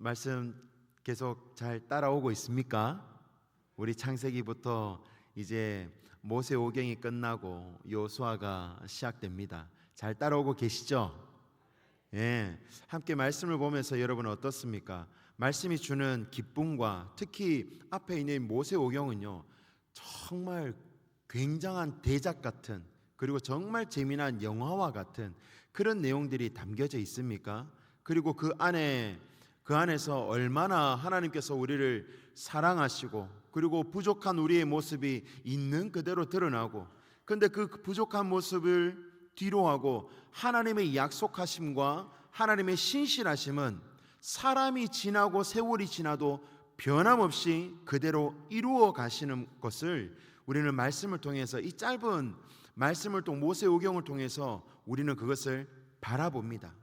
말씀 계속 잘 따라오고 있습니까? 우리 창세기부터 이제 모세오경이 끝나고 여호수아가 시작됩니다. 잘 따라오고 계시죠? 예, 함께 말씀을 보면서 여러분 어떻습니까? 말씀이 주는 기쁨과 특히 앞에 있는 모세오경은요, 정말 굉장한 대작 같은, 그리고 정말 재미난 영화와 같은 그런 내용들이 담겨져 있습니까? 그리고 그 안에서 얼마나 하나님께서 우리를 사랑하시고, 그리고 부족한 우리의 모습이 있는 그대로 드러나고, 근데 그 부족한 모습을 뒤로하고 하나님의 약속하심과 하나님의 신실하심은 사람이 지나고 세월이 지나도 변함없이 그대로 이루어 가시는 것을 우리는 말씀을 통해서, 이 짧은 말씀을 통해 모세오경을 통해서 우리는 그것을 바라봅니다.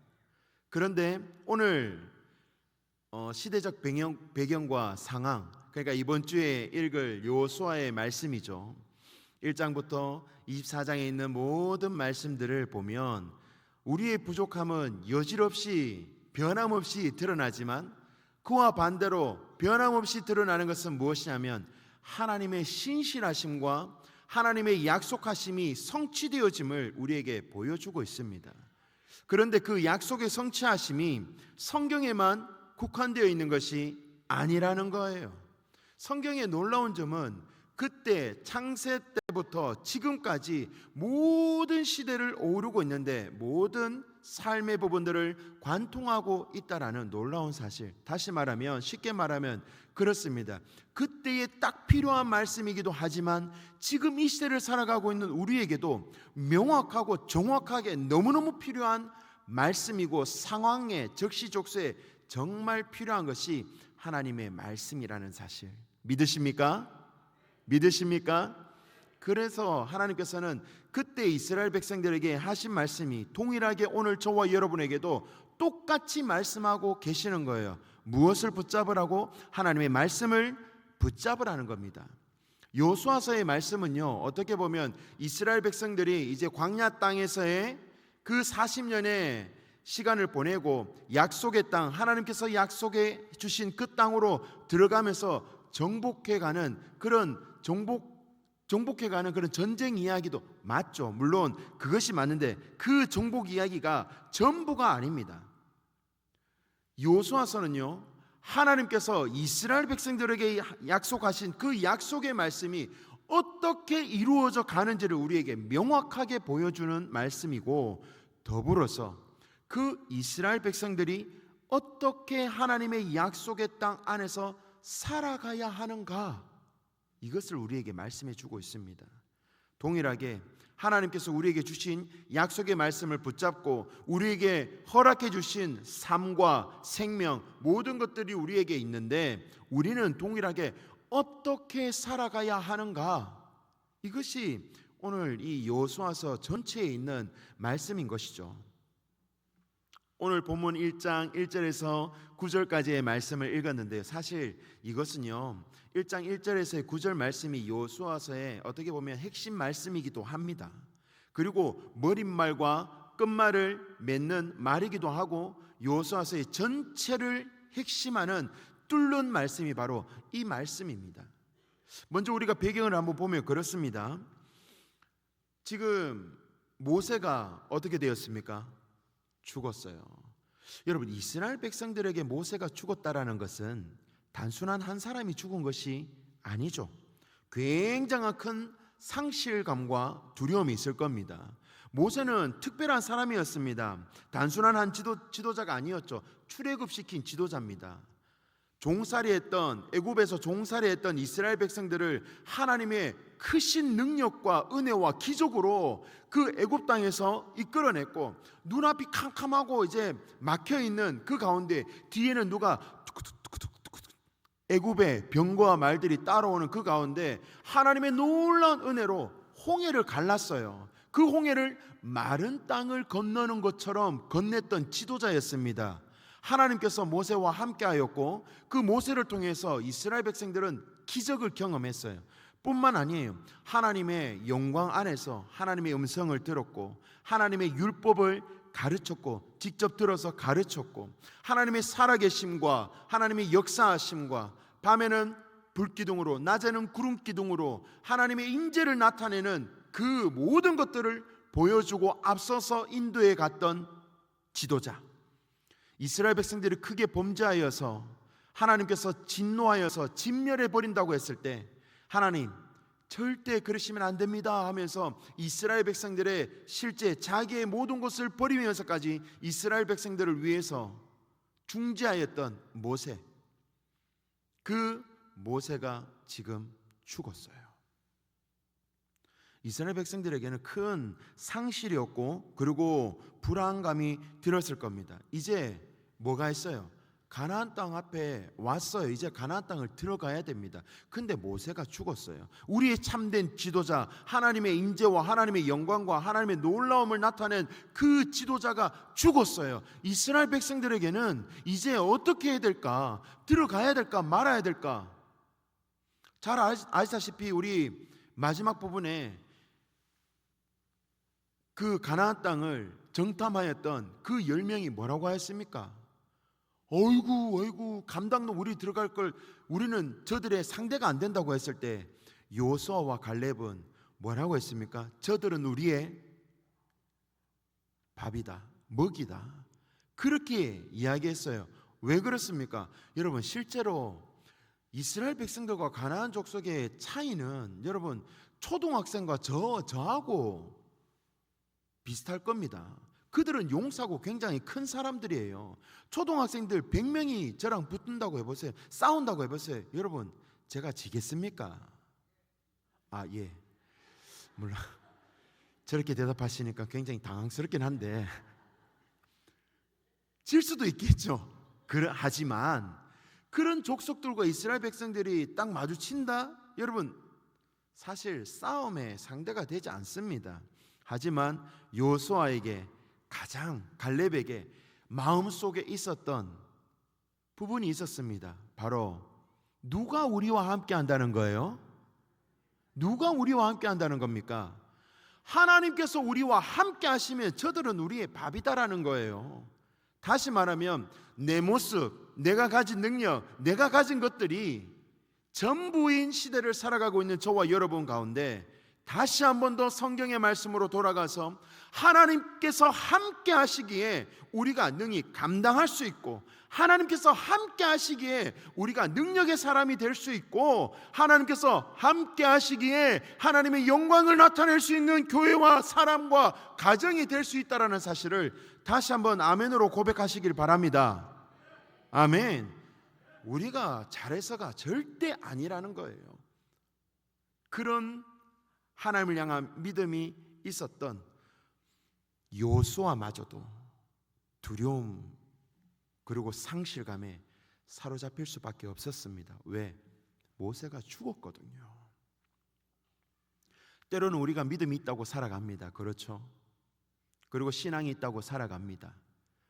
그런데 오늘 시대적 배경과 상황, 그러니까 이번 주에 읽을 여호수아의 말씀이죠. 1장부터 24장에 있는 모든 말씀들을 보면 우리의 부족함은 여지없이 변함없이 드러나지만, 그와 반대로 변함없이 드러나는 것은 무엇이냐면 하나님의 신실하심과 하나님의 약속하심이 성취되어짐을 우리에게 보여주고 있습니다. 그런데 그 약속의 성취하심이 성경에만 국한되어 있는 것이 아니라는 거예요. 성경의 놀라운 점은 그때 창세 때부터 지금까지 모든 시대를 오르고 있는데 모든 삶의 부분들을 관통하고 있다라는 놀라운 사실. 다시 말하면, 쉽게 말하면 그렇습니다. 그때에 딱 필요한 말씀이기도 하지만 지금 이 시대를 살아가고 있는 우리에게도 명확하고 정확하게 너무너무 필요한 말씀이고, 상황에 적시적소에 정말 필요한 것이 하나님의 말씀이라는 사실. 믿으십니까? 믿으십니까? 그래서 하나님께서는 그때 이스라엘 백성들에게 하신 말씀이 동일하게 오늘 저와 여러분에게도 똑같이 말씀하고 계시는 거예요. 무엇을 붙잡으라고? 하나님의 말씀을 붙잡으라는 겁니다. 여호수아서의 말씀은요, 어떻게 보면 이스라엘 백성들이 이제 광야 땅에서의 그 40년의 시간을 보내고 약속의 땅, 하나님께서 약속해 주신 그 땅으로 들어가면서 정복해가는 그런 전쟁 이야기도 맞죠. 물론 그것이 맞는데 그 정복 이야기가 전부가 아닙니다. 여호수아서는요, 하나님께서 이스라엘 백성들에게 약속하신 그 약속의 말씀이 어떻게 이루어져 가는지를 우리에게 명확하게 보여주는 말씀이고, 더불어서 그 이스라엘 백성들이 어떻게 하나님의 약속의 땅 안에서 살아가야 하는가, 이것을 우리에게 말씀해 주고 있습니다. 동일하게 하나님께서 우리에게 주신 약속의 말씀을 붙잡고 우리에게 허락해 주신 삶과 생명, 모든 것들이 우리에게 있는데 우리는 동일하게 어떻게 살아가야 하는가, 이것이 오늘 이 여호수아서 전체에 있는 말씀인 것이죠. 오늘 본문 1장 1절에서 9절까지의 말씀을 읽었는데요, 사실 이것은요 1장 1절에서의 9절 말씀이 여호수아서의 어떻게 보면 핵심 말씀이기도 합니다. 그리고 머릿말과 끝말을 맺는 말이기도 하고 여호수아서의 전체를 핵심하는 뚫는 말씀이 바로 이 말씀입니다. 먼저 우리가 배경을 한번 보면 그렇습니다. 지금 모세가 어떻게 되었습니까? 죽었어요. 여러분, 이스라엘 백성들에게 모세가 죽었다라는 것은 단순한 한 사람이 죽은 것이 아니죠. 굉장한 큰 상실감과 두려움이 있을 겁니다. 모세는 특별한 사람이었습니다. 단순한 한 지도자가 아니었죠. 출애굽시킨 지도자입니다. 애굽에서 종살이했던 이스라엘 백성들을 하나님의 크신 능력과 은혜와 기적으로 그 애굽 땅에서 이끌어냈고, 눈앞이 캄캄하고 이제 막혀있는 그 가운데 뒤에는 누가 애굽의 병거와 말들이 따라오는 그 가운데 하나님의 놀라운 은혜로 홍해를 갈랐어요. 그 홍해를 마른 땅을 건너는 것처럼 건넸던 지도자였습니다. 하나님께서 모세와 함께하였고 그 모세를 통해서 이스라엘 백성들은 기적을 경험했어요. 뿐만 아니에요. 하나님의 영광 안에서 하나님의 음성을 들었고 하나님의 율법을 가르쳤고 직접 들어서 가르쳤고 하나님의 살아계심과 하나님의 역사하심과 밤에는 불기둥으로 낮에는 구름기둥으로 하나님의 임재를 나타내는 그 모든 것들을 보여주고 앞서서 인도해 갔던 지도자. 이스라엘 백성들이 크게 범죄하여서 하나님께서 진노하여서 진멸해 버린다고 했을 때 하나님 절대 그러시면 안 됩니다 하면서 이스라엘 백성들의 실제 자기의 모든 것을 버리면서까지 이스라엘 백성들을 위해서 중재하였던 모세, 그 모세가 지금 죽었어요. 이스라엘 백성들에게는 큰 상실이었고 그리고 불안감이 들었을 겁니다. 이제 뭐가 했어요? 가나안 땅 앞에 왔어요. 이제 가나안 땅을 들어가야 됩니다. 근데 모세가 죽었어요. 우리의 참된 지도자, 하나님의 임재와 하나님의 영광과 하나님의 놀라움을 나타낸 그 지도자가 죽었어요. 이스라엘 백성들에게는 이제 어떻게 해야 될까? 들어가야 될까? 말아야 될까? 잘 아시다시피 우리 마지막 부분에 그 가나안 땅을 정탐하였던 그 10명이 뭐라고 했습니까? 어이구 감당도 우리 들어갈 걸 우리는 저들의 상대가 안 된다고 했을 때 여호수아와 갈렙은 뭐라고 했습니까? 저들은 우리의 밥이다, 먹이다, 그렇게 이야기했어요. 왜 그렇습니까? 여러분 실제로 이스라엘 백성들과 가나안 족속의 차이는 여러분 초등학생과 저하고 비슷할 겁니다. 그들은 용사고 굉장히 큰 사람들이에요. 초등학생들 100명이 저랑 붙는다고 해보세요. 싸운다고 해보세요. 여러분 제가 지겠습니까? 예, 물론 저렇게 대답하시니까 굉장히 당황스럽긴 한데 질 수도 있겠죠. 하지만 그런 족속들과 이스라엘 백성들이 딱 마주친다? 여러분 사실 싸움의 상대가 되지 않습니다. 하지만 여호수아에게 가장 갈렙에게 마음속에 있었던 부분이 있었습니다. 바로 누가 우리와 함께 한다는 거예요? 누가 우리와 함께 한다는 겁니까? 하나님께서 우리와 함께 하시면 저들은 우리의 밥이다라는 거예요. 다시 말하면 내 모습, 내가 가진 능력, 내가 가진 것들이 전부인 시대를 살아가고 있는 저와 여러분 가운데 다시 한 번 더 성경의 말씀으로 돌아가서 하나님께서 함께 하시기에 우리가 능히 감당할 수 있고 하나님께서 함께 하시기에 우리가 능력의 사람이 될 수 있고 하나님께서 함께 하시기에 하나님의 영광을 나타낼 수 있는 교회와 사람과 가정이 될 수 있다는 사실을 다시 한번 아멘으로 고백하시길 바랍니다. 아멘. 우리가 잘해서가 절대 아니라는 거예요. 그런 하나님을 향한 믿음이 있었던 여호수아마저도 두려움 그리고 상실감에 사로잡힐 수밖에 없었습니다. 왜? 모세가 죽었거든요. 때로는 우리가 믿음이 있다고 살아갑니다. 그렇죠? 그리고 신앙이 있다고 살아갑니다.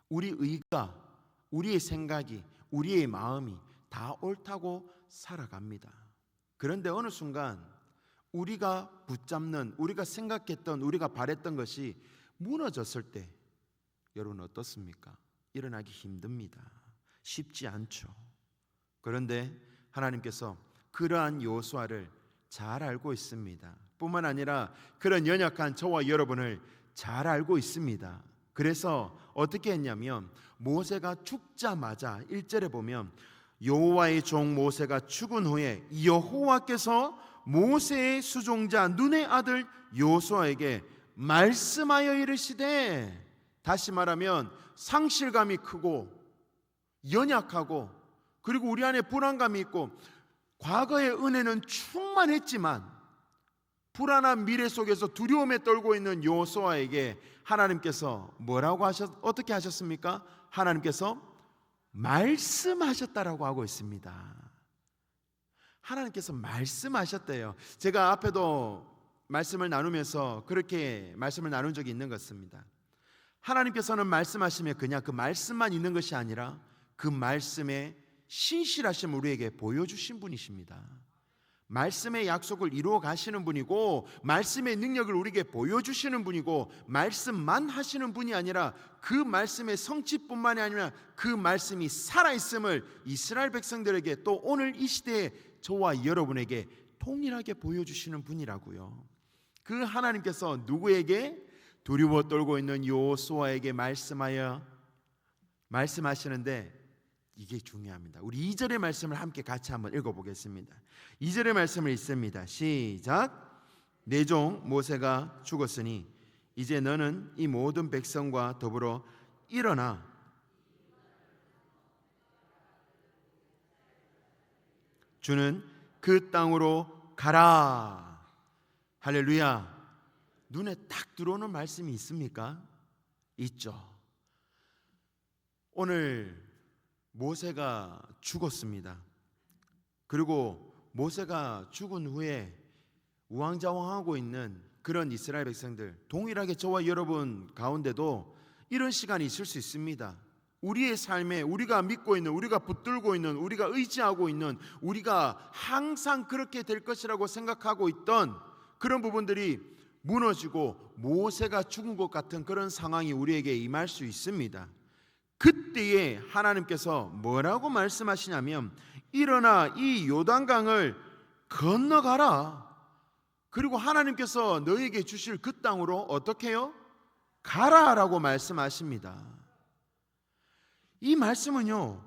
우리 의가, 우리의 생각이, 우리의 마음이 다 옳다고 살아갑니다. 그런데 어느 순간 우리가 붙잡는, 우리가 생각했던, 우리가 바랬던 것이 무너졌을 때 여러분 어떻습니까? 일어나기 힘듭니다. 쉽지 않죠. 그런데 하나님께서 그러한 여호수아를 잘 알고 있습니다. 뿐만 아니라 그런 연약한 저와 여러분을 잘 알고 있습니다. 그래서 어떻게 했냐면 모세가 죽자마자 1절에 보면 여호와의 종 모세가 죽은 후에 여호와께서 모세의 수종자 눈의 아들 여호수아에게 말씀하여 이르시되, 다시 말하면 상실감이 크고 연약하고 그리고 우리 안에 불안감이 있고 과거의 은혜는 충만했지만 불안한 미래 속에서 두려움에 떨고 있는 여호수아에게 하나님께서 어떻게 하셨습니까? 하나님께서 말씀하셨다라고 하고 있습니다. 하나님께서 말씀하셨대요. 제가 앞에도 말씀을 나누면서 그렇게 말씀을 나눈 적이 있는 것 같습니다. 하나님께서는 말씀하시면 그냥 그 말씀만 있는 것이 아니라 그 말씀의 신실하심을 우리에게 보여주신 분이십니다. 말씀의 약속을 이루어 가시는 분이고, 말씀의 능력을 우리에게 보여주시는 분이고, 말씀만 하시는 분이 아니라 그 말씀의 성취뿐만이 아니라 그 말씀이 살아있음을 이스라엘 백성들에게, 또 오늘 이 시대에 저와 여러분에게 동일하게 보여주시는 분이라고요. 그 하나님께서 누구에게? 두려워 떨고 있는 여호수아에게 말씀하시는데, 이게 중요합니다. 우리 2절의 말씀을 함께 같이 한번 읽어보겠습니다. 2절의 말씀을 읽습니다. 시작. 내 종 모세가 죽었으니 이제 너는 이 모든 백성과 더불어 일어나 주는 그 땅으로 가라. 할렐루야. 눈에 딱 들어오는 말씀이 있습니까? 있죠. 오늘 모세가 죽었습니다. 그리고 모세가 죽은 후에 우왕좌왕하고 있는 그런 이스라엘 백성들, 동일하게 저와 여러분 가운데도 이런 시간이 있을 수 있습니다. 우리의 삶에 우리가 믿고 있는, 우리가 붙들고 있는, 우리가 의지하고 있는, 우리가 항상 그렇게 될 것이라고 생각하고 있던 그런 부분들이 무너지고 모세가 죽은 것 같은 그런 상황이 우리에게 임할 수 있습니다. 그때에 하나님께서 뭐라고 말씀하시냐면, 일어나 이 요단강을 건너가라. 그리고 하나님께서 너에게 주실 그 땅으로 어떻게 해요? 가라라고 말씀하십니다. 이 말씀은요,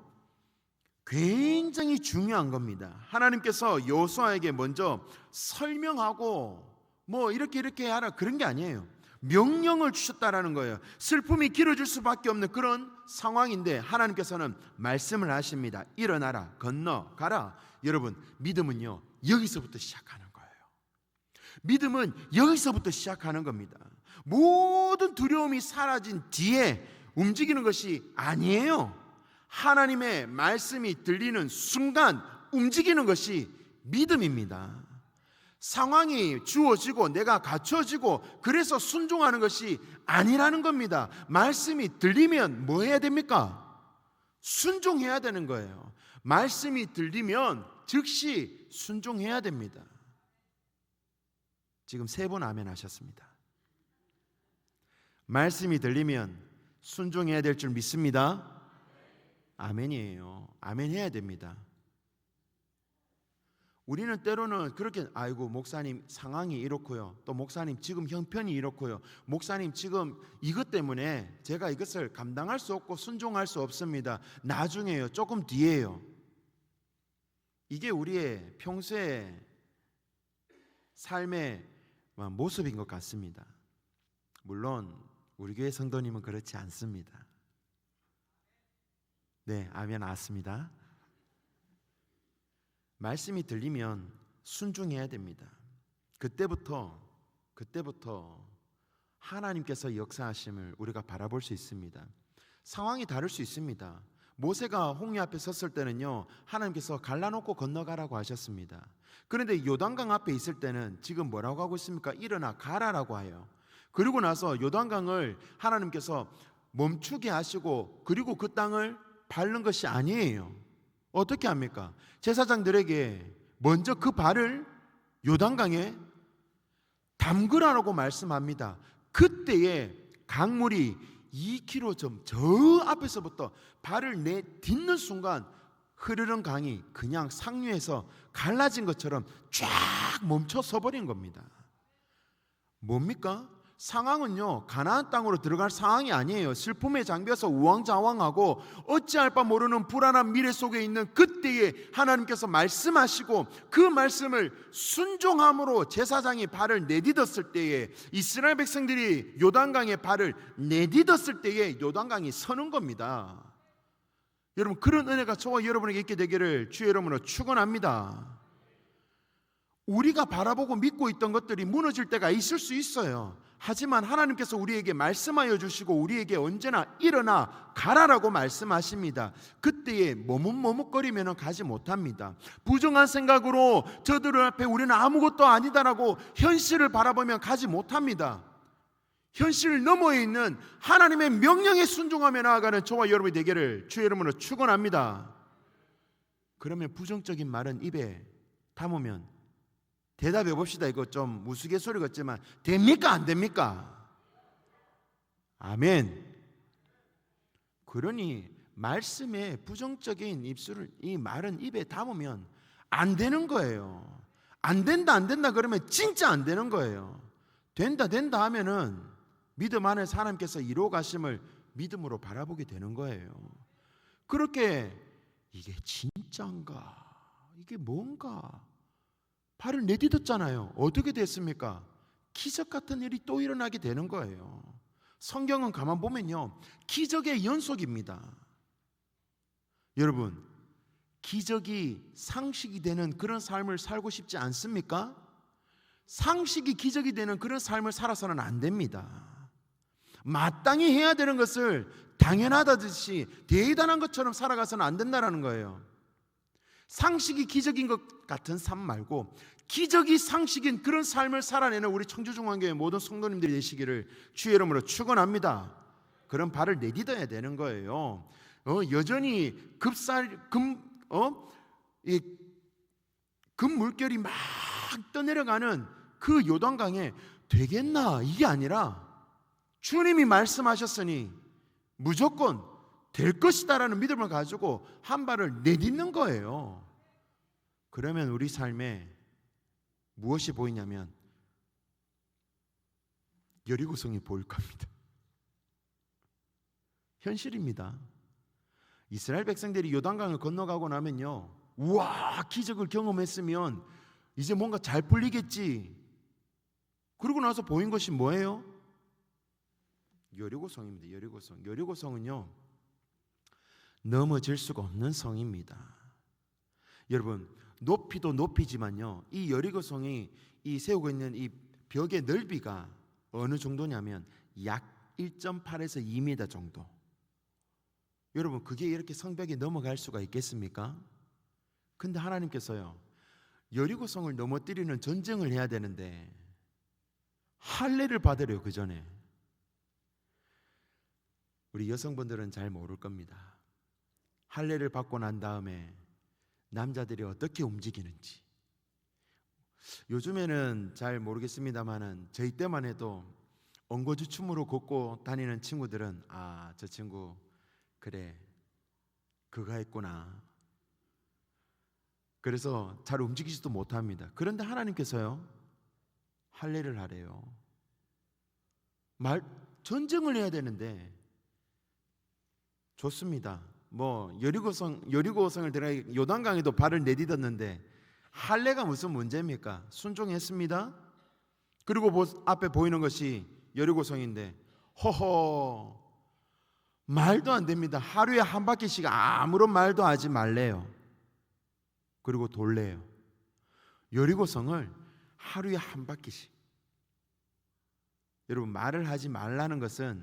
굉장히 중요한 겁니다. 하나님께서 여호수아에게 먼저 설명하고 이렇게 하라 그런 게 아니에요. 명령을 주셨다라는 거예요. 슬픔이 길어질 수밖에 없는 그런 상황인데 하나님께서는 말씀을 하십니다. 일어나라, 건너가라. 여러분, 믿음은요, 여기서부터 시작하는 거예요. 믿음은 여기서부터 시작하는 겁니다. 모든 두려움이 사라진 뒤에 움직이는 것이 아니에요. 하나님의 말씀이 들리는 순간 움직이는 것이 믿음입니다. 상황이 주어지고 내가 갖춰지고 그래서 순종하는 것이 아니라는 겁니다. 말씀이 들리면 뭐 해야 됩니까? 순종해야 되는 거예요. 말씀이 들리면 즉시 순종해야 됩니다. 지금 3번 아멘 하셨습니다. 말씀이 들리면 순종해야 될 줄 믿습니다. 아멘이에요. 아멘 해야 됩니다. 우리는 때로는 그렇게, 아이고 목사님 상황이 이렇고요, 또 목사님 지금 형편이 이렇고요, 목사님 지금 이것 때문에 제가 이것을 감당할 수 없고 순종할 수 없습니다. 나중에요, 조금 뒤에요. 이게 우리의 평소의 삶의 모습인 것 같습니다. 물론 우리 교회 성도님은 그렇지 않습니다. 네, 아멘 나왔습니다. 말씀이 들리면 순종해야 됩니다. 그때부터 하나님께서 역사하심을 우리가 바라볼 수 있습니다. 상황이 다를 수 있습니다. 모세가 홍해 앞에 섰을 때는요, 하나님께서 갈라놓고 건너가라고 하셨습니다. 그런데 요단강 앞에 있을 때는 지금 뭐라고 하고 있습니까? 일어나 가라라고 해요. 그리고 나서 요단강을 하나님께서 멈추게 하시고, 그리고 그 땅을 밟는 것이 아니에요. 어떻게 합니까? 제사장들에게 먼저 그 발을 요단강에 담그라라고 말씀합니다. 그때에 강물이 2km 저 앞에서부터 발을 내딛는 순간 흐르는 강이 그냥 상류에서 갈라진 것처럼 쫙 멈춰 서버린 겁니다. 뭡니까? 상황은요, 가나안 땅으로 들어갈 상황이 아니에요. 슬픔에 잠겨서 우왕좌왕하고 어찌할 바 모르는 불안한 미래 속에 있는 그때에 하나님께서 말씀하시고, 그 말씀을 순종함으로 제사장이 발을 내딛었을 때에, 이스라엘 백성들이 요단강에 발을 내딛었을 때에 요단강이 서는 겁니다. 여러분, 그런 은혜가 저와 여러분에게 있게 되기를 주의 이름으로 축원합니다. 우리가 바라보고 믿고 있던 것들이 무너질 때가 있을 수 있어요. 하지만 하나님께서 우리에게 말씀하여 주시고 우리에게 언제나 일어나 가라라고 말씀하십니다. 그때에 머뭇머뭇거리면 가지 못합니다. 부정한 생각으로 저들 앞에 우리는 아무것도 아니다라고 현실을 바라보면 가지 못합니다. 현실 너머에 있는 하나님의 명령에 순종하며 나아가는 저와 여러분이 되기를 주의 이름으로 축원합니다. 그러면 부정적인 말은 입에 담으면 대답해 봅시다. 이거 좀 우스갯소리 같지만 됩니까 안 됩니까? 아멘. 그러니 말씀에 부정적인 이 말은 입에 담으면 안 되는 거예요. 안 된다 그러면 진짜 안 되는 거예요. 된다 하면은 믿음 안에서 하나님께서 이루어 가심을 믿음으로 바라보게 되는 거예요. 그렇게 이게 진짜인가? 이게 뭔가? 발을 내딛었잖아요. 어떻게 됐습니까? 기적 같은 일이 또 일어나게 되는 거예요. 성경은 가만 보면요, 기적의 연속입니다. 여러분, 기적이 상식이 되는 그런 삶을 살고 싶지 않습니까? 상식이 기적이 되는 그런 삶을 살아서는 안 됩니다. 마땅히 해야 되는 것을 당연하다듯이 대단한 것처럼 살아가서는 안 된다는 거예요. 상식이 기적인 것 같은 삶 말고 기적이 상식인 그런 삶을 살아내는 우리 청주중앙교회 모든 성도님들이 되시기를 주의 이름으로 축원합니다. 그런 발을 내딛어야 되는 거예요. 여전히 금 물결이 막 떠내려가는 그 요단강에 되겠나 이게 아니라 주님이 말씀하셨으니 무조건 될 것이다라는 믿음을 가지고 한 발을 내딛는 거예요. 그러면 우리 삶에 무엇이 보이냐면 여리고성이 보일 겁니다. 현실입니다. 이스라엘 백성들이 요단강을 건너가고 나면요, 우와 기적을 경험했으면 이제 뭔가 잘 풀리겠지. 그러고 나서 보인 것이 뭐예요? 여리고성입니다. 여리고성은요 넘어질 수가 없는 성입니다. 여러분, 높이도 높이지만요, 이 여리고성이 이 세우고 있는 이 벽의 넓이가 어느 정도냐면 약 1.8에서 2m 정도. 여러분, 그게 이렇게 성벽이 넘어갈 수가 있겠습니까? 근데 하나님께서요, 여리고성을 넘어뜨리는 전쟁을 해야 되는데 할례를 받으래요. 그 전에. 우리 여성분들은 잘 모를 겁니다. 할례를 받고 난 다음에 남자들이 어떻게 움직이는지. 요즘에는 잘 모르겠습니다만은 저희 때만 해도 엉거주춤으로 걷고 다니는 친구들은 아, 저 친구 그래 그가 했구나. 그래서 잘 움직이지도 못합니다. 그런데 하나님께서요 할례를 하래요. 전쟁을 해야 되는데 좋습니다. 뭐 여리고성을 들어 요단강에도 발을 내딛었는데 할례가 무슨 문제입니까? 순종했습니다. 그리고 앞에 보이는 것이 여리고성인데 허허 말도 안 됩니다. 하루에 한 바퀴씩 아무런 말도 하지 말래요. 그리고 돌래요. 여리고성을 하루에 한 바퀴씩. 여러분, 말을 하지 말라는 것은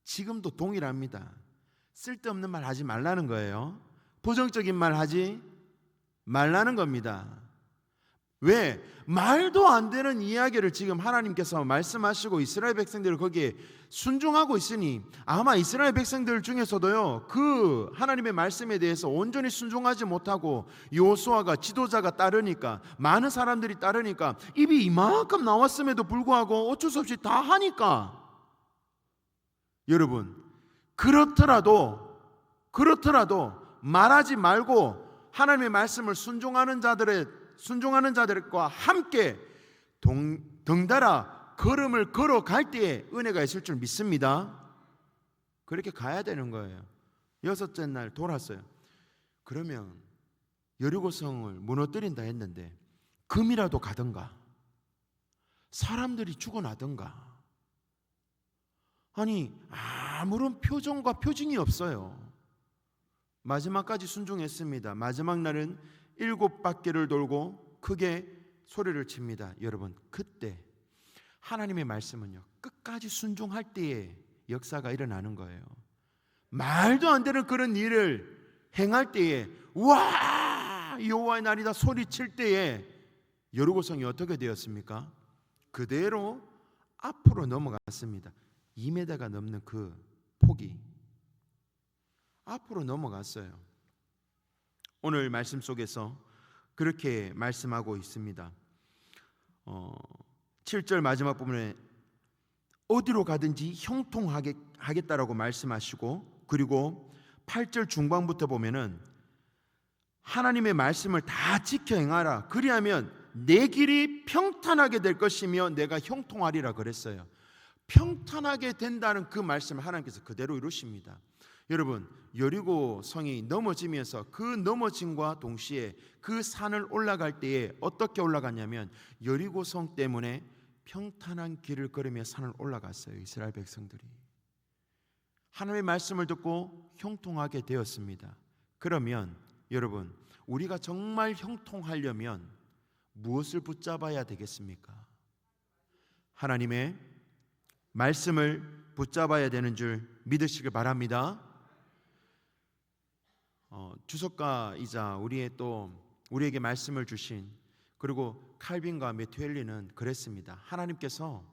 지금도 동일합니다. 쓸데없는 말 하지 말라는 거예요. 부정적인 말 하지 말라는 겁니다. 왜? 말도 안 되는 이야기를 지금 하나님께서 말씀하시고 이스라엘 백성들을 거기에 순종하고 있으니 아마 이스라엘 백성들 중에서도요 그 하나님의 말씀에 대해서 온전히 순종하지 못하고 여호수아가 지도자가 따르니까 많은 사람들이 따르니까 입이 이만큼 나왔음에도 불구하고 어쩔 수 없이 다 하니까 여러분 그렇더라도 말하지 말고 하나님의 말씀을 순종하는 자들과 함께 덩달아 걸음을 걸어갈 때에 은혜가 있을 줄 믿습니다. 그렇게 가야 되는 거예요. 6째 날 돌았어요. 그러면 여리고성을 무너뜨린다 했는데 금이라도 가든가 사람들이 죽어나든가 아니 아무런 표정과 표징이 없어요. 마지막까지 순종했습니다. 마지막 날은 7바퀴를 돌고 크게 소리를 칩니다. 여러분, 그때 하나님의 말씀은요 끝까지 순종할 때에 역사가 일어나는 거예요. 말도 안 되는 그런 일을 행할 때에 와 여호와의 날이다 소리칠 때에 여리고성이 어떻게 되었습니까? 그대로 앞으로 넘어갔습니다. 2m가 넘는 그 폭이 앞으로 넘어갔어요. 오늘 말씀 속에서 그렇게 말씀하고 있습니다. 7절 마지막 부분에 어디로 가든지 형통하겠다라고 말씀하시고, 그리고 8절 중반부터 보면은 하나님의 말씀을 다 지켜 행하라. 그리하면 내 길이 평탄하게 될 것이며 내가 형통하리라 그랬어요. 평탄하게 된다는 그 말씀을 하나님께서 그대로 이루십니다. 여러분, 여리고 성이 넘어지면서 그 넘어짐과 동시에 그 산을 올라갈 때에 어떻게 올라갔냐면 여리고 성 때문에 평탄한 길을 걸으며 산을 올라갔어요. 이스라엘 백성들이 하나님의 말씀을 듣고 형통하게 되었습니다. 그러면 여러분, 우리가 정말 형통하려면 무엇을 붙잡아야 되겠습니까? 하나님의 말씀을 붙잡아야 되는 줄 믿으시길 바랍니다. 주석가이자 우리에게 말씀을 주신, 그리고 칼빈과 메투엘리는 그랬습니다. 하나님께서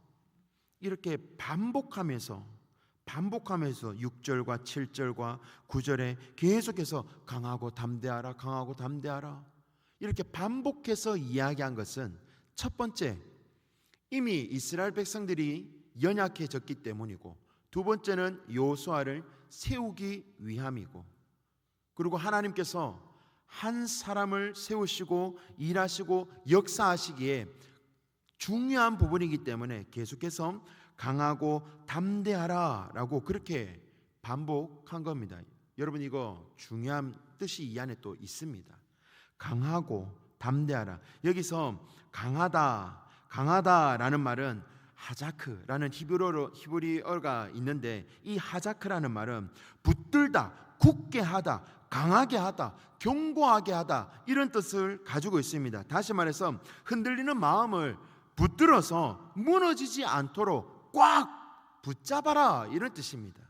이렇게 반복하면서 6절과 7절과 9절에 계속해서 강하고 담대하라, 강하고 담대하라 이렇게 반복해서 이야기한 것은, 첫 번째, 이미 이스라엘 백성들이 연약해졌기 때문이고, 두 번째는 여호수아를 세우기 위함이고, 그리고 하나님께서 한 사람을 세우시고 일하시고 역사하시기에 중요한 부분이기 때문에 계속해서 강하고 담대하라 라고 그렇게 반복한 겁니다. 여러분, 이거 중요한 뜻이 이 안에 또 있습니다. 강하고 담대하라. 여기서 강하다라는 말은 하자크라는 히브리어가 있는데, 이 하자크라는 말은 붙들다, 굳게 하다, 강하게 하다, 견고하게 하다 이런 뜻을 가지고 있습니다. 다시 말해서 흔들리는 마음을 붙들어서 무너지지 않도록 꽉 붙잡아라 이런 뜻입니다.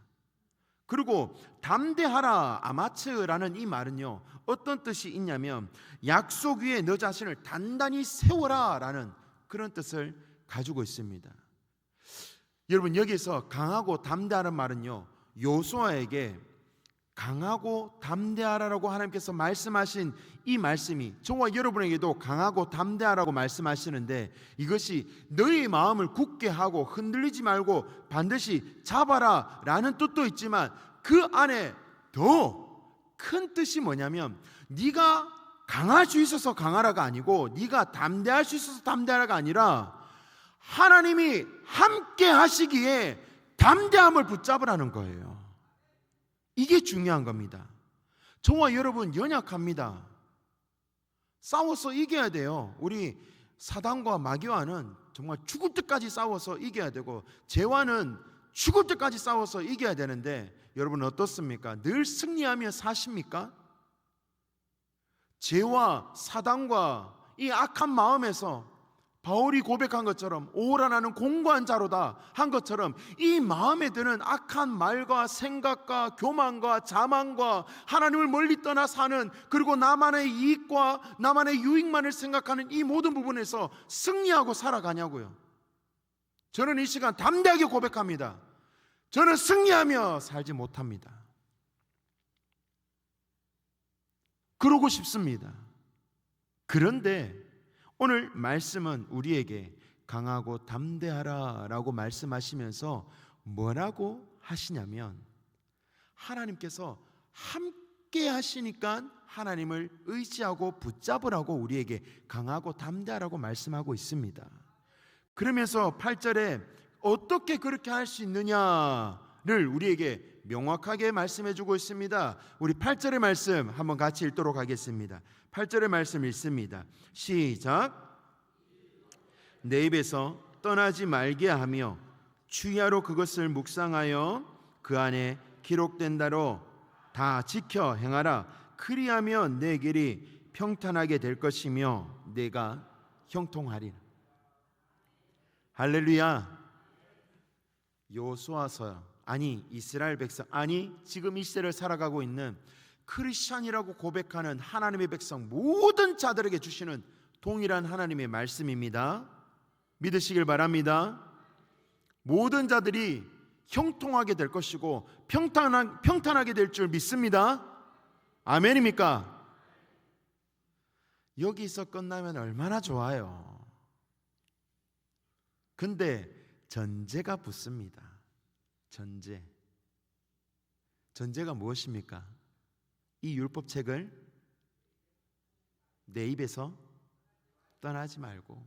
그리고 담대하라, 아마츠라는 이 말은요, 어떤 뜻이 있냐면 약속 위에 너 자신을 단단히 세워라 라는 그런 뜻을 가지고 있습니다. 여러분, 여기서 강하고 담대하는 말은요, 여호수아에게 강하고 담대하라고 하나님께서 말씀하신 이 말씀이 저와 여러분에게도 강하고 담대하라고 말씀하시는데, 이것이 너희 마음을 굳게 하고 흔들리지 말고 반드시 잡아라 라는 뜻도 있지만, 그 안에 더 큰 뜻이 뭐냐면, 네가 강할 수 있어서 강하라가 아니고, 네가 담대할 수 있어서 담대하라가 아니라 하나님이 함께 하시기에 담대함을 붙잡으라는 거예요. 이게 중요한 겁니다. 저와 여러분 연약합니다. 싸워서 이겨야 돼요. 우리 사단과 마귀와는 정말 죽을 때까지 싸워서 이겨야 되고, 죄와는 죽을 때까지 싸워서 이겨야 되는데, 여러분 어떻습니까? 늘 승리하며 사십니까? 죄와 사단과 이 악한 마음에서 바울이 고백한 것처럼 오라 나는 공고한 자로다 한 것처럼, 이 마음에 드는 악한 말과 생각과 교만과 자만과 하나님을 멀리 떠나 사는, 그리고 나만의 이익과 나만의 유익만을 생각하는 이 모든 부분에서 승리하고 살아가냐고요. 저는 이 시간 담대하게 고백합니다. 저는 승리하며 살지 못합니다. 그러고 싶습니다. 그런데 오늘 말씀은 우리에게 강하고 담대하라 라고 말씀하시면서 뭐라고 하시냐면, 하나님께서 함께 하시니까 하나님을 의지하고 붙잡으라고 우리에게 강하고 담대하라고 말씀하고 있습니다. 그러면서 8절에 어떻게 그렇게 할 수 있느냐를 우리에게 명확하게 말씀해주고 있습니다. 우리 8절의 말씀 한번 같이 읽도록 하겠습니다. 8절의 말씀 읽습니다. 시작. 내 입에서 떠나지 말게 하며 주야로 그것을 묵상하여 그 안에 기록된 대로 다 지켜 행하라. 그리하면 내 길이 평탄하게 될 것이며 내가 형통하리라. 할렐루야. 여호수아서, 아니 이스라엘 백성, 아니 지금 이 시대를 살아가고 있는 크리스찬이라고 고백하는 하나님의 백성 모든 자들에게 주시는 동일한 하나님의 말씀입니다. 믿으시길 바랍니다. 모든 자들이 형통하게 될 것이고 평탄하게 될 줄 믿습니다. 아멘입니까? 여기서 끝나면 얼마나 좋아요. 근데 전제가 붙습니다. 전제가 무엇입니까? 이 율법책을 내 입에서 떠나지 말고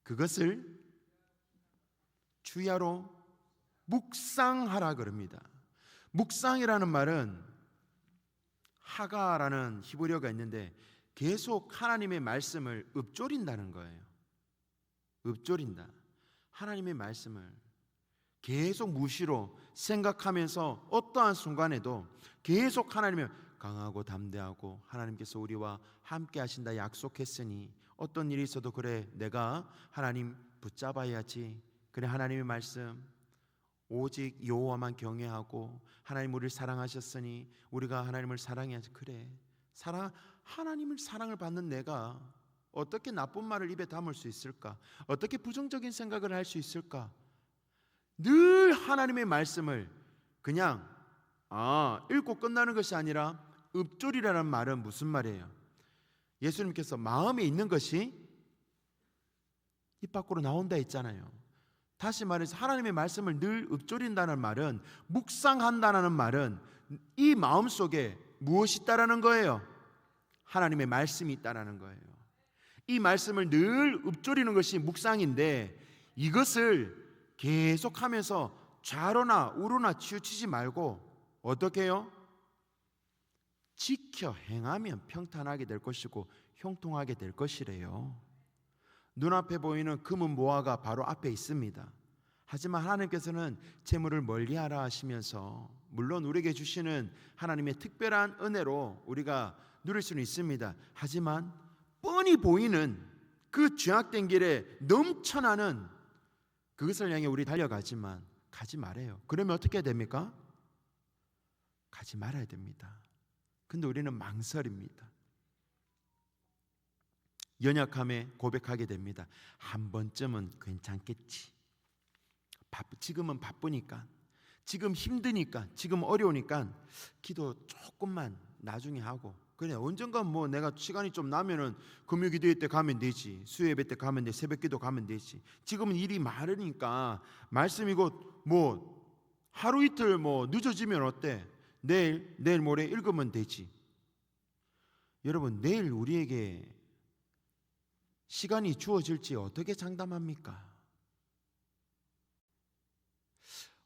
그것을 주야로 묵상하라 그럽니다. 묵상이라는 말은 하가라는 히브리어가 있는데 계속 하나님의 말씀을 읊조린다는 거예요. 읊조린다. 하나님의 말씀을 계속 무시로 생각하면서 어떠한 순간에도 계속 하나님을 강하고 담대하고 하나님께서 우리와 함께 하신다 약속했으니 어떤 일이 있어도 그래 내가 하나님 붙잡아야지. 그래 하나님의 말씀 오직 여호와만 경외하고 하나님 우리를 사랑하셨으니 우리가 하나님을 사랑해야지. 그래 하나님을 사랑을 받는 내가 어떻게 나쁜 말을 입에 담을 수 있을까? 어떻게 부정적인 생각을 할 수 있을까? 늘 하나님의 말씀을 그냥 읽고 끝나는 것이 아니라 읊조리라는 말은 무슨 말이에요? 예수님께서 마음에 있는 것이 입 밖으로 나온다 했잖아요. 다시 말해서 하나님의 말씀을 늘 읊조린다는 말은 묵상한다는 말은 이 마음속에 무엇이 있다라는 거예요? 하나님의 말씀이 있다라는 거예요. 이 말씀을 늘 읊조리는 것이 묵상인데 이것을 계속하면서 좌로나 우로나 치우치지 말고 어떻게 해요? 지켜 행하면 평탄하게 될 것이고 형통하게 될 것이래요. 눈앞에 보이는 금은 모아가 바로 앞에 있습니다. 하지만 하나님께서는 재물을 멀리하라 하시면서 물론 우리에게 주시는 하나님의 특별한 은혜로 우리가 누릴 수는 있습니다. 하지만 뻔히 보이는 그 죄악된 길에 넘쳐나는 그것을 향해 우리 달려가지만 가지 말아요. 그러면 어떻게 됩니까? 가지 말아야 됩니다. 근데 우리는 망설입니다. 연약함에 고백하게 됩니다. 한 번쯤은 괜찮겠지. 지금은 바쁘니까, 지금 힘드니까, 지금 어려우니까 기도 조금만 나중에 하고 그래 언젠가 내가 시간이 좀 나면은 금요기도회 때 가면 되지, 수요예배 때 가면 돼, 새벽기도 가면 되지. 지금은 일이 많으니까 말씀이고 하루 이틀 늦어지면 어때? 내일 모레 읽으면 되지. 여러분 내일 우리에게 시간이 주어질지 어떻게 장담합니까?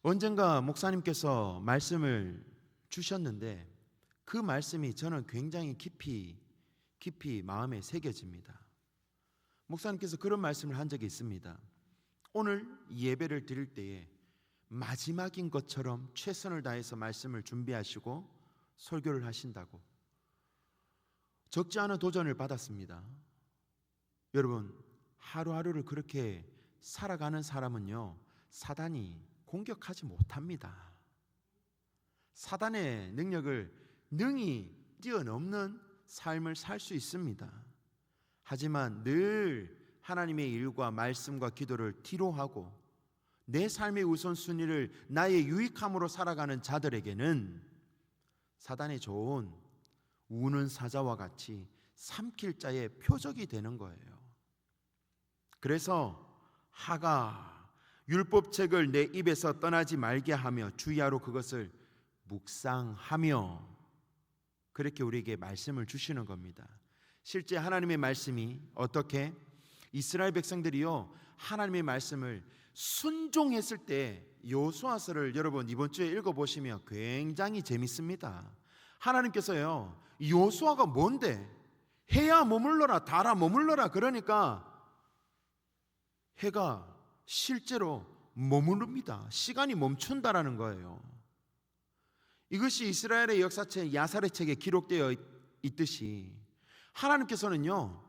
언젠가 목사님께서 말씀을 주셨는데 그 말씀이 저는 굉장히 깊이 마음에 새겨집니다. 목사님께서 그런 말씀을 한 적이 있습니다. 오늘 예배를 드릴 때에 마지막인 것처럼 최선을 다해서 말씀을 준비하시고 설교를 하신다고. 적지 않은 도전을 받았습니다. 여러분 하루하루를 그렇게 살아가는 사람은요 사단이 공격하지 못합니다. 사단의 능력을 능히 뛰어넘는 삶을 살 수 있습니다. 하지만 늘 하나님의 일과 말씀과 기도를 뒤로 하고 내 삶의 우선순위를 나의 유익함으로 살아가는 자들에게는 사단의 좋은 우는 사자와 같이 삼킬 자의 표적이 되는 거예요. 그래서 하가 율법책을 내 입에서 떠나지 말게 하며 주야로 그것을 묵상하며 그렇게 우리에게 말씀을 주시는 겁니다. 실제 하나님의 말씀이 어떻게 이스라엘 백성들이요 하나님의 말씀을 순종했을 때 여호수아서를 여러분 이번 주에 읽어보시면 굉장히 재밌습니다. 하나님께서요 여호수아가 뭔데? 해야 머물러라 달아 머물러라 그러니까 해가 실제로 머무릅니다. 시간이 멈춘다라는 거예요. 이것이 이스라엘의 역사책 야사렛책에 기록되어 있듯이 하나님께서는요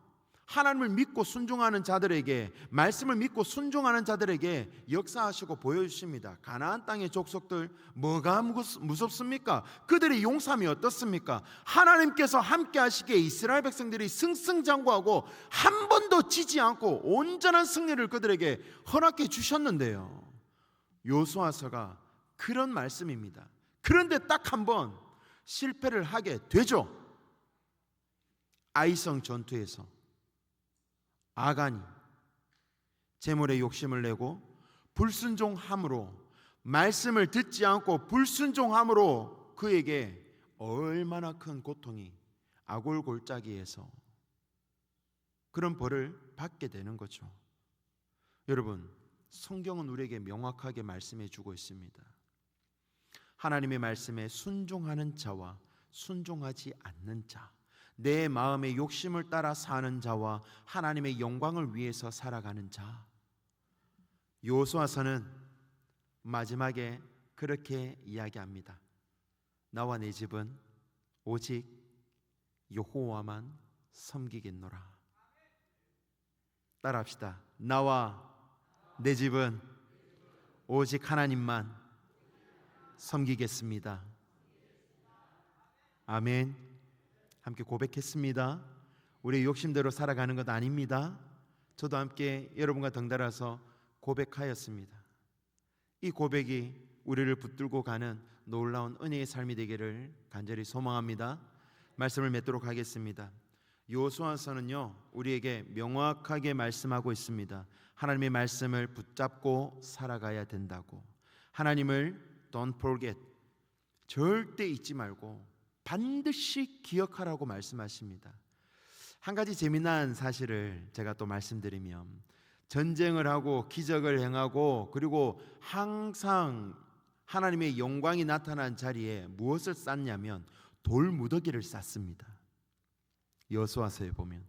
하나님을 믿고 순종하는 자들에게 말씀을 믿고 순종하는 자들에게 역사하시고 보여주십니다. 가나안 땅의 족속들 뭐가 무섭습니까? 그들의 용sam이 어떻습니까? 하나님께서 함께 하시기에 이스라엘 백성들이 승승장구하고 한 번도 지지 않고 온전한 승리를 그들에게 허락해 주셨는데요 여호수아서가 그런 말씀입니다. 그런데 딱 한 번 실패를 하게 되죠. 아이성 전투에서 아간이 재물에 욕심을 내고 불순종함으로, 말씀을 듣지 않고 불순종함으로 그에게 얼마나 큰 고통이 아골골짜기에서 그런 벌을 받게 되는 거죠. 여러분, 성경은 우리에게 명확하게 말씀해 주고 있습니다. 하나님의 말씀에 순종하는 자와 순종하지 않는 자, 내 마음의 욕심을 따라 사는 자와 하나님의 영광을 위해서 살아가는 자. 여호수아서는 마지막에 그렇게 이야기합니다. 나와 내 집은 오직 여호와만 섬기겠노라. 따라합시다. 나와 내 집은 오직 하나님만 섬기겠습니다. 아멘. 함께 고백했습니다. 우리의 욕심대로 살아가는 것 아닙니다. 저도 함께 여러분과 덩달아서 고백하였습니다. 이 고백이 우리를 붙들고 가는 놀라운 은혜의 삶이 되기를 간절히 소망합니다. 말씀을 맺도록 하겠습니다. 여호수아서는요, 우리에게 명확하게 말씀하고 있습니다. 하나님의 말씀을 붙잡고 살아가야 된다고. 하나님을 don't forget, 절대 잊지 말고 반드시 기억하라고 말씀하십니다. 한 가지 재미난 사실을 제가 또 말씀드리면, 전쟁을 하고 기적을 행하고 그리고 항상 하나님의 영광이 나타난 자리에 무엇을 쌓냐면 돌무더기를 쌓습니다. 여호수아서에 보면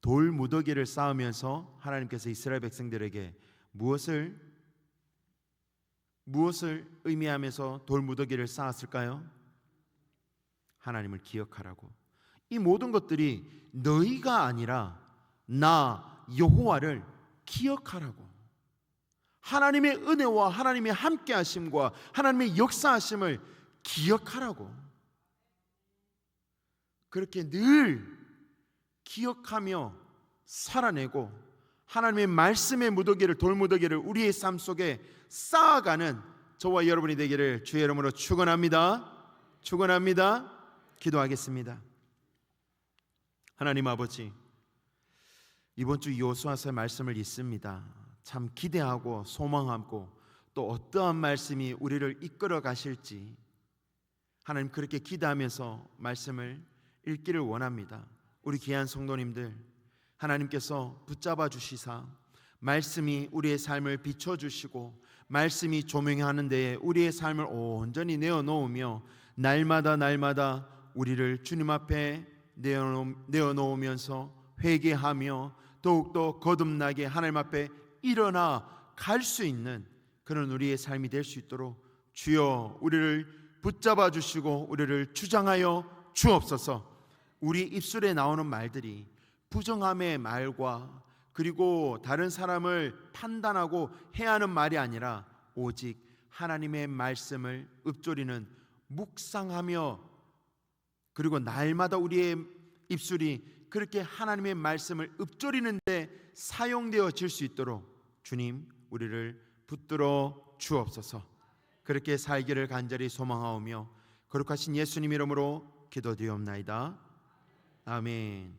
돌무더기를 쌓으면서 하나님께서 이스라엘 백성들에게 무엇을 의미하면서 돌무더기를 쌓았을까요? 하나님을 기억하라고. 이 모든 것들이 너희가 아니라 나 여호와를 기억하라고. 하나님의 은혜와 하나님의 함께하심과 하나님의 역사하심을 기억하라고. 그렇게 늘 기억하며 살아내고 하나님의 말씀의 무더기를, 돌무더기를 우리의 삶 속에 쌓아가는 저와 여러분이 되기를 주의 이름으로 축원합니다. 축원합니다. 기도하겠습니다. 하나님 아버지, 이번 주 여호수아서의 말씀을 읽습니다. 참 기대하고 소망하고 또 어떠한 말씀이 우리를 이끌어 가실지 하나님 그렇게 기대하면서 말씀을 읽기를 원합니다. 우리 귀한 성도님들, 하나님께서 붙잡아 주시사 말씀이 우리의 삶을 비춰주시고 말씀이 조명하는 데에 우리의 삶을 온전히 내어놓으며 날마다 우리를 주님 앞에 내어놓으면서 회개하며 더욱더 거듭나게 하나님 앞에 일어나 갈 수 있는 그런 우리의 삶이 될 수 있도록 주여 우리를 붙잡아 주시고 우리를 주장하여 주옵소서. 우리 입술에 나오는 말들이 부정함의 말과 그리고 다른 사람을 판단하고 해야 하는 말이 아니라 오직 하나님의 말씀을 읊조리는 묵상하며 그리고 날마다 우리의 입술이 그렇게 하나님의 말씀을 읊조리는 데 사용되어질 수 있도록 주님 우리를 붙들어 주옵소서. 그렇게 살기를 간절히 소망하오며 거룩하신 예수님 이름으로 기도드리옵나이다. 아멘.